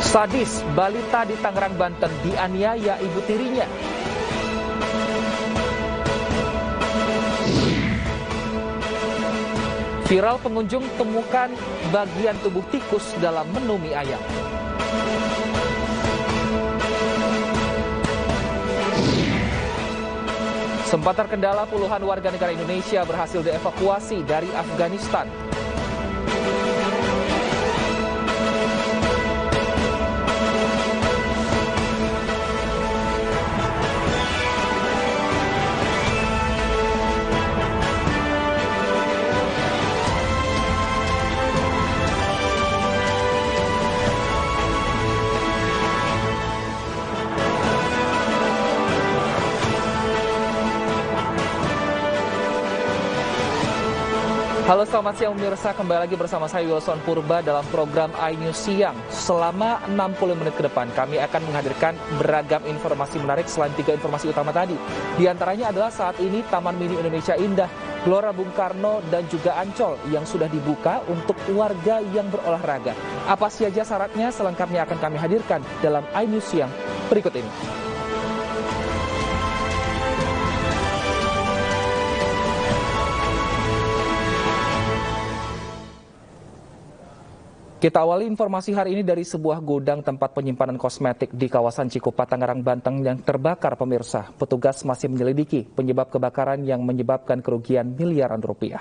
Sadis, balita di Tangerang, Banten dianiaya ibu tirinya. Viral, pengunjung temukan bagian tubuh tikus dalam menu mie ayam. Sempat terkendala, puluhan warga negara Indonesia berhasil dievakuasi dari Afghanistan. Halo, selamat siang pemirsa, kembali lagi bersama saya Wilson Purba dalam program iNews Siang. Selama 60 menit ke depan kami akan menghadirkan beragam informasi menarik selain 3 informasi utama tadi. Di antaranya adalah saat ini Taman Mini Indonesia Indah, Gelora Bung Karno dan juga Ancol yang sudah dibuka untuk warga yang berolahraga. Apa saja syaratnya selengkapnya akan kami hadirkan dalam iNews Siang berikut ini. Kita awali informasi hari ini dari sebuah gudang tempat penyimpanan kosmetik di kawasan Cikupa, Tangerang, Banten yang terbakar pemirsa. Petugas masih menyelidiki penyebab kebakaran yang menyebabkan kerugian miliaran rupiah.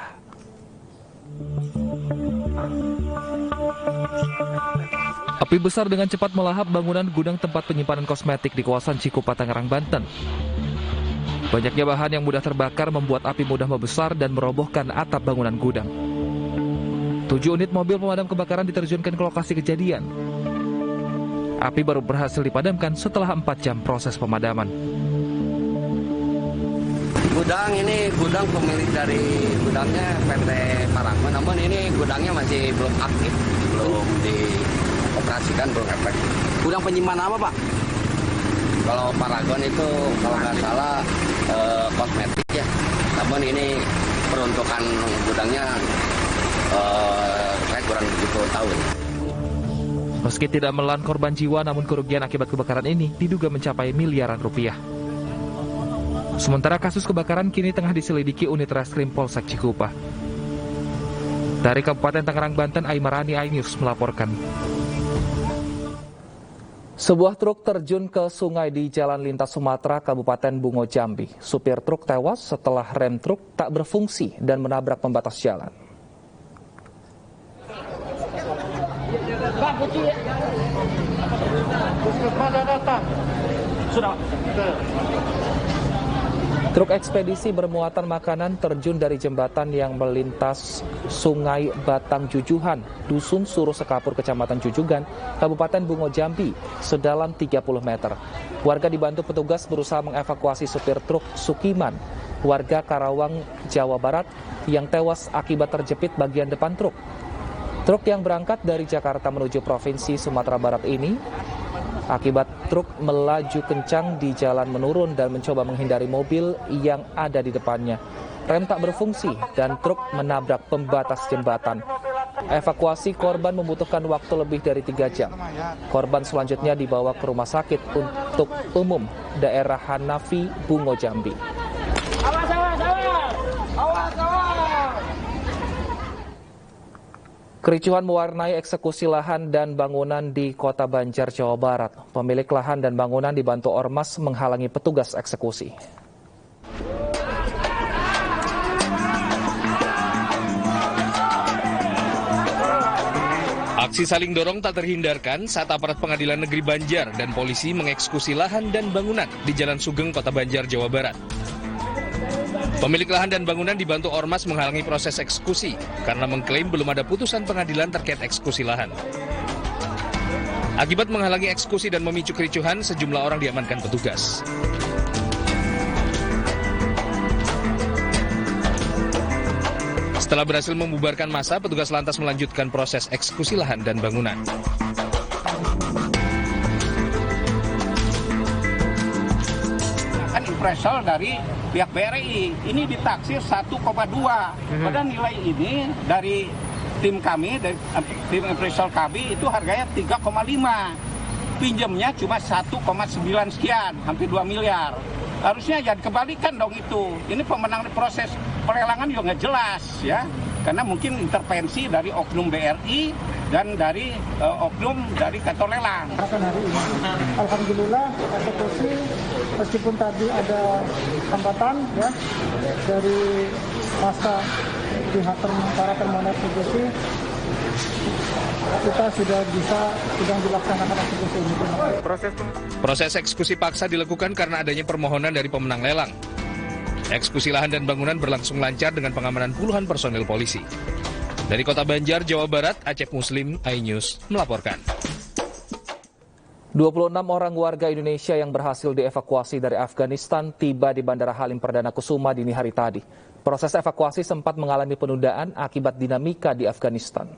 Api besar dengan cepat melahap bangunan gudang tempat penyimpanan kosmetik di kawasan Cikupa, Tangerang, Banten. Banyaknya bahan yang mudah terbakar membuat api mudah membesar dan merobohkan atap bangunan gudang. 7 unit mobil pemadam kebakaran diterjunkan ke lokasi kejadian. Api baru berhasil dipadamkan setelah 4 jam proses pemadaman. Gudang ini gudang pemilik dari gudangnya PT Paragon, namun ini gudangnya masih belum aktif, belum dioperasikan, belum efektif. Gudang penyimpanan apa, Pak? Kalau Paragon itu kalau nggak salah kosmetik ya, namun ini peruntukan gudangnya saya kurang begitu tahu. Meski tidak menelan korban jiwa, namun kerugian akibat kebakaran ini diduga mencapai miliaran rupiah. Sementara kasus kebakaran kini tengah diselidiki unit Reskrim Polsek Cikupa. Dari Kabupaten Tangerang, Banten, Aimarani, iNews melaporkan. Sebuah truk terjun ke sungai di Jalan Lintas Sumatera, Kabupaten Bungo Jambi. Supir truk tewas setelah rem truk tak berfungsi dan menabrak pembatas jalan. Truk ekspedisi bermuatan makanan terjun dari jembatan yang melintas Sungai Batang Jujuhan, Dusun Suruh Sekapur, Kecamatan Jujugan, Kabupaten Bungo Jambi, sedalam 30 meter. Warga dibantu petugas berusaha mengevakuasi supir truk Sukiman, warga Karawang, Jawa Barat, yang tewas akibat terjepit bagian depan truk. Truk yang berangkat dari Jakarta menuju Provinsi Sumatera Barat ini akibat truk melaju kencang di jalan menurun dan mencoba menghindari mobil yang ada di depannya. Rem tak berfungsi dan truk menabrak pembatas jembatan. Evakuasi korban membutuhkan waktu lebih dari 3 jam. Korban selanjutnya dibawa ke rumah sakit untuk umum daerah Hanafi, Bungo Jambi. Kericuhan mewarnai eksekusi lahan dan bangunan di Kota Banjar, Jawa Barat. Pemilik lahan dan bangunan dibantu ormas menghalangi petugas eksekusi. Aksi saling dorong tak terhindarkan saat aparat Pengadilan Negeri Banjar dan polisi mengeksekusi lahan dan bangunan di Jalan Sugeng, Kota Banjar, Jawa Barat. Pemilik lahan dan bangunan dibantu ormas menghalangi proses eksekusi karena mengklaim belum ada putusan pengadilan terkait eksekusi lahan. Akibat menghalangi eksekusi dan memicu kericuhan, sejumlah orang diamankan petugas. Setelah berhasil membubarkan massa, petugas lantas melanjutkan proses eksekusi lahan dan bangunan. Appraisal dari pihak BRI ini ditaksir 1,2. Padahal nilai ini dari tim kami, dari tim appraisal kami itu harganya 3,5. pinjamnya cuma 1,9 sekian, hampir 2 miliar. Harusnya ya dikembalikan dong itu. Ini pemenang proses pelelangan juga nggak jelas ya. Karena mungkin intervensi dari oknum BRI dan dari oknum dari kantor lelang. Hari ini, alhamdulillah eksekusi meskipun tadi ada hambatan ya dari masa pihak para termohon eksekusi, kita sudah dilaksanakan eksekusi ini. Proses eksekusi paksa dilakukan karena adanya permohonan dari pemenang lelang. Eksekusi lahan dan bangunan berlangsung lancar dengan pengamanan puluhan personil polisi. Dari Kota Banjar, Jawa Barat, Acep Muslim, iNews melaporkan. 26 orang warga Indonesia yang berhasil dievakuasi dari Afghanistan tiba di Bandara Halim Perdana Kusuma dini hari tadi. Proses evakuasi sempat mengalami penundaan akibat dinamika di Afghanistan.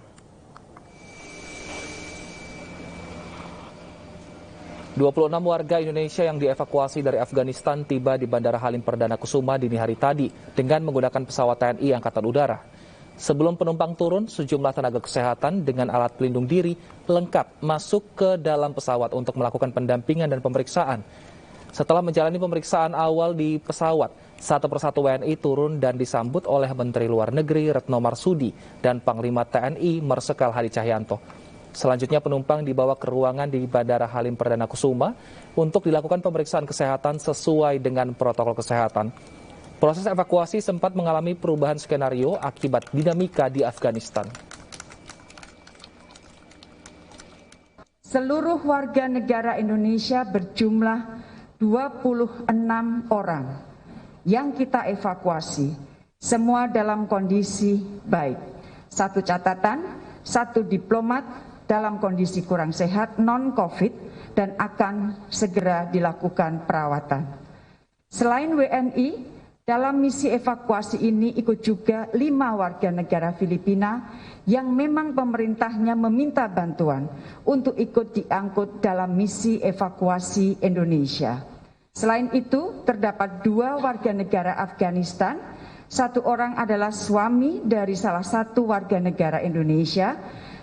...26 warga Indonesia yang dievakuasi dari Afghanistan tiba di Bandara Halim Perdana Kusuma dini hari tadi dengan menggunakan pesawat TNI Angkatan Udara. Sebelum penumpang turun, sejumlah tenaga kesehatan dengan alat pelindung diri lengkap masuk ke dalam pesawat untuk melakukan pendampingan dan pemeriksaan. Setelah menjalani pemeriksaan awal di pesawat, satu persatu WNI turun dan disambut oleh Menteri Luar Negeri Retno Marsudi dan Panglima TNI Marsikal Hadi Cahyanto. Selanjutnya penumpang dibawa ke ruangan di Bandara Halim Perdana Kusuma untuk dilakukan pemeriksaan kesehatan sesuai dengan protokol kesehatan. Proses evakuasi sempat mengalami perubahan skenario akibat dinamika di Afghanistan. Seluruh warga negara Indonesia berjumlah 26 orang yang kita evakuasi, semua dalam kondisi baik. Satu catatan, satu diplomat dalam kondisi kurang sehat, non-COVID, dan akan segera dilakukan perawatan. Selain WNI, dalam misi evakuasi ini ikut juga 5 warga negara Filipina yang memang pemerintahnya meminta bantuan untuk ikut diangkut dalam misi evakuasi Indonesia. Selain itu, terdapat 2 warga negara Afghanistan, 1 orang adalah suami dari salah satu warga negara Indonesia,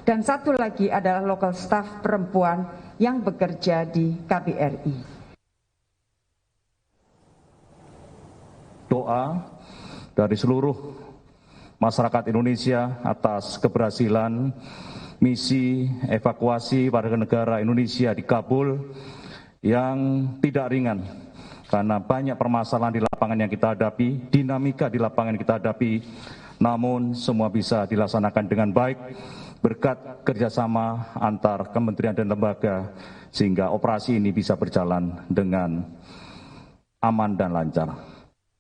dan 1 lagi adalah local staff perempuan yang bekerja di KBRI. Doa dari seluruh masyarakat Indonesia atas keberhasilan misi evakuasi warga negara Indonesia di Kabul yang tidak ringan karena banyak permasalahan di lapangan yang kita hadapi, dinamika di lapangan yang kita hadapi, namun semua bisa dilaksanakan dengan baik berkat kerjasama antar kementerian dan lembaga sehingga operasi ini bisa berjalan dengan aman dan lancar.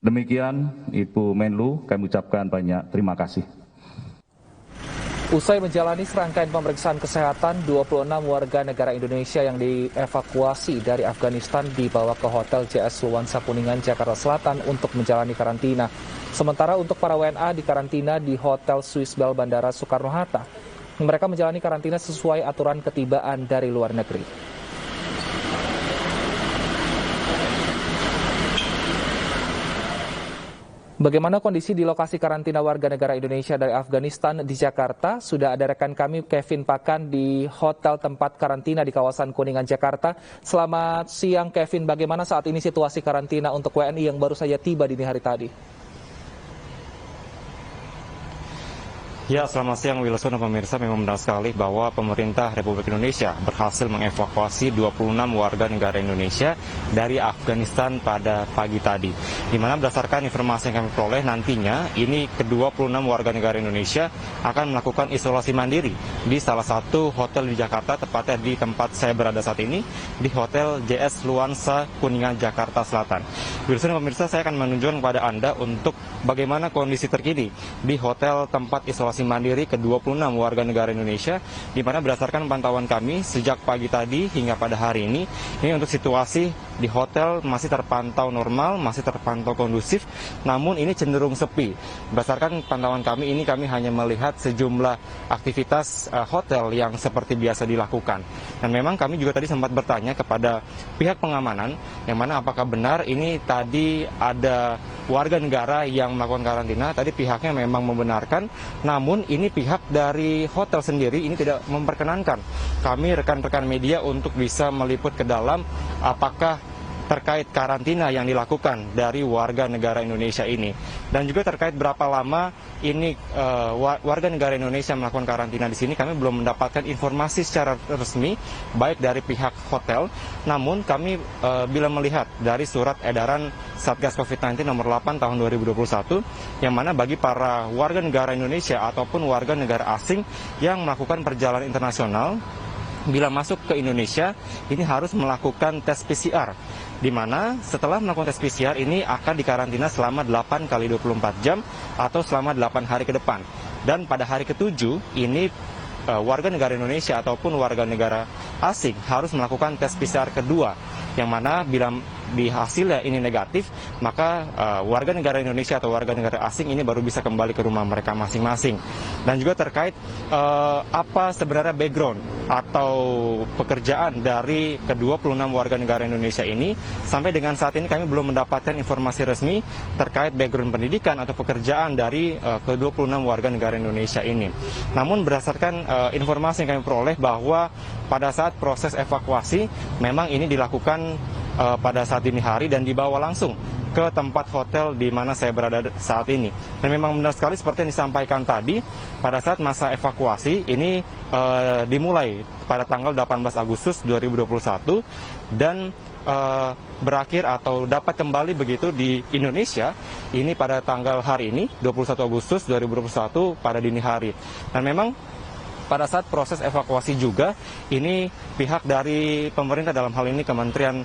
Demikian Ibu Menlu, kami ucapkan banyak terima kasih. Usai menjalani serangkaian pemeriksaan kesehatan, 26 warga negara Indonesia yang dievakuasi dari Afghanistan dibawa ke Hotel JS Luansa Kuningan, Jakarta Selatan untuk menjalani karantina. Sementara untuk para WNA dikarantina di Hotel Swiss Bell Bandara Soekarno-Hatta. Mereka menjalani karantina sesuai aturan ketibaan dari luar negeri. Bagaimana kondisi di lokasi karantina warga negara Indonesia dari Afghanistan di Jakarta? Sudah ada rekan kami Kevin Pakan di hotel tempat karantina di kawasan Kuningan, Jakarta. Selamat siang Kevin, bagaimana saat ini situasi karantina untuk WNI yang baru saja tiba dini hari tadi? Ya, selamat siang Wilson dan pemirsa. Memang benar sekali bahwa pemerintah Republik Indonesia berhasil mengevakuasi 26 warga negara Indonesia dari Afghanistan pada pagi tadi. Di mana berdasarkan informasi yang kami peroleh, nantinya ini ke-26 warga negara Indonesia akan melakukan isolasi mandiri di salah satu hotel di Jakarta, tepatnya di tempat saya berada saat ini, di Hotel JS Luansa Kuningan, Jakarta Selatan. Wilson dan pemirsa, saya akan menunjukkan kepada Anda untuk bagaimana kondisi terkini di hotel tempat isolasi mandiri ke-26 warga negara Indonesia, di mana berdasarkan pantauan kami sejak pagi tadi hingga pada hari ini untuk situasi di hotel masih terpantau normal, masih terpantau kondusif, namun ini cenderung sepi. Berdasarkan pantauan kami ini, kami hanya melihat sejumlah aktivitas hotel yang seperti biasa dilakukan. Dan memang kami juga tadi sempat bertanya kepada pihak pengamanan, yang mana apakah benar ini tadi ada warga negara yang melakukan karantina. Tadi pihaknya memang membenarkan, namun ini pihak dari hotel sendiri ini tidak memperkenankan kami rekan-rekan media untuk bisa meliput ke dalam apakah terkait karantina yang dilakukan dari warga negara Indonesia ini. Dan juga terkait berapa lama ini warga negara Indonesia melakukan karantina di sini, kami belum mendapatkan informasi secara resmi baik dari pihak hotel. Namun kami bila melihat dari surat edaran Satgas COVID-19 nomor 8 tahun 2021, yang mana bagi para warga negara Indonesia ataupun warga negara asing yang melakukan perjalanan internasional, bila masuk ke Indonesia ini harus melakukan tes PCR, di mana setelah melakukan tes PCR ini akan dikarantina selama 8 kali 24 jam atau selama 8 hari ke depan. Dan pada hari ke-7 ini warga negara Indonesia ataupun warga negara asing harus melakukan tes PCR kedua, yang mana bila di hasilnya ini negatif, maka warga negara Indonesia atau warga negara asing ini baru bisa kembali ke rumah mereka masing-masing. Dan juga terkait apa sebenarnya background atau pekerjaan dari ke-26 warga negara Indonesia ini, sampai dengan saat ini kami belum mendapatkan informasi resmi terkait background pendidikan atau pekerjaan dari ke-26 warga negara Indonesia ini. Namun berdasarkan informasi yang kami peroleh bahwa pada saat proses evakuasi memang ini dilakukan pada saat dini hari dan dibawa langsung ke tempat hotel di mana saya berada saat ini. Dan memang benar sekali seperti yang disampaikan tadi, pada saat masa evakuasi ini dimulai pada tanggal 18 Agustus 2021 dan berakhir atau dapat kembali begitu di Indonesia ini pada tanggal hari ini 21 Agustus 2021 pada dini hari. Dan memang pada saat proses evakuasi juga ini pihak dari pemerintah, dalam hal ini Kementerian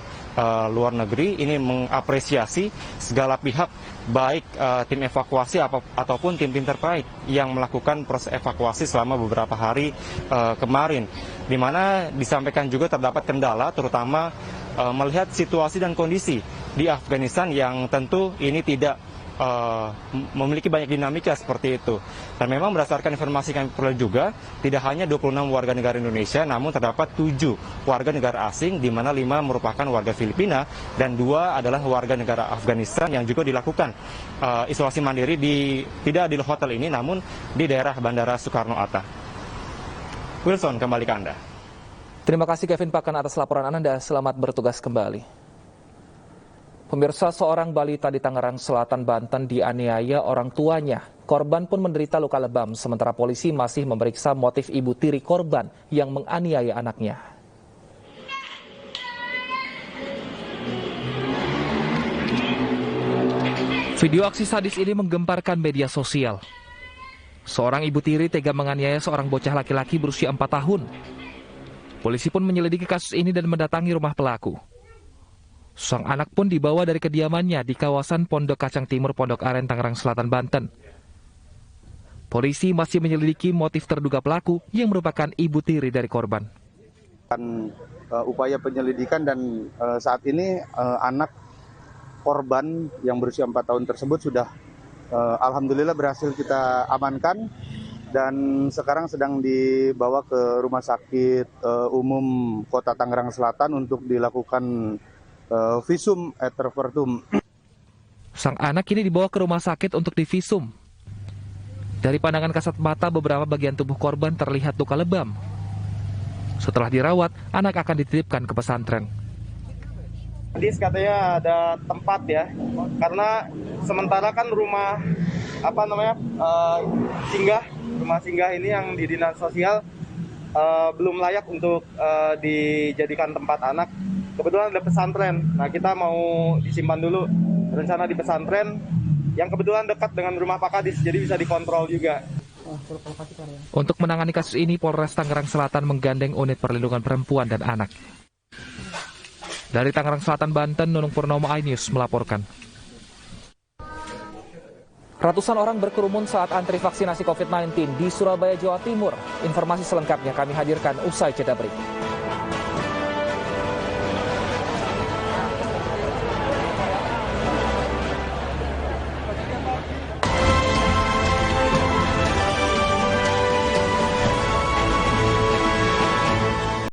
Luar Negeri, ini mengapresiasi segala pihak baik tim evakuasi ataupun tim-tim terkait yang melakukan proses evakuasi selama beberapa hari kemarin, di mana disampaikan juga terdapat kendala terutama melihat situasi dan kondisi di Afghanistan yang tentu ini tidak memiliki banyak dinamika seperti itu. Dan memang berdasarkan informasi kami peroleh juga, tidak hanya 26 warga negara Indonesia, namun terdapat 7 warga negara asing, di mana 5 merupakan warga Filipina dan 2 adalah warga negara Afghanistan yang juga dilakukan isolasi mandiri tidak di hotel ini, namun di daerah Bandara Soekarno-Hatta. Wilson, kembali ke Anda. Terima kasih Kevin Pakan atas laporan Anda, selamat bertugas kembali. Pemirsa, seorang balita di Tangerang Selatan, Banten dianiaya orang tuanya. Korban pun menderita luka lebam, sementara polisi masih memeriksa motif ibu tiri korban yang menganiaya anaknya. Video aksi sadis ini menggemparkan media sosial. Seorang ibu tiri tega menganiaya seorang bocah laki-laki berusia 4 tahun. Polisi pun menyelidiki kasus ini dan mendatangi rumah pelaku. Sang anak pun dibawa dari kediamannya di kawasan Pondok Kacang Timur, Pondok Aren, Tangerang Selatan, Banten. Polisi masih menyelidiki motif terduga pelaku yang merupakan ibu tiri dari korban. Upaya penyelidikan dan saat ini anak korban yang berusia 4 tahun tersebut sudah alhamdulillah berhasil kita amankan dan sekarang sedang dibawa ke Rumah Sakit Umum Kota Tangerang Selatan untuk dilakukan visum et repertum. Sang anak kini dibawa ke rumah sakit untuk divisum. Dari pandangan kasat mata, beberapa bagian tubuh korban terlihat luka lebam. Setelah dirawat, anak akan dititipkan ke pesantren. Katanya ada tempat ya, karena sementara kan rumah rumah singgah ini yang di dinas sosial belum layak untuk dijadikan tempat anak. Kebetulan ada pesantren, nah kita mau disimpan dulu, rencana di pesantren yang kebetulan dekat dengan rumah Pak Kadis, jadi bisa dikontrol juga. Untuk menangani kasus ini, Polres Tangerang Selatan menggandeng unit perlindungan perempuan dan anak. Dari Tangerang Selatan, Banten, Nunung Purnomo, iNews melaporkan. Ratusan orang berkerumun saat antri vaksinasi COVID-19 di Surabaya, Jawa Timur. Informasi selengkapnya kami hadirkan usai jeda berikut.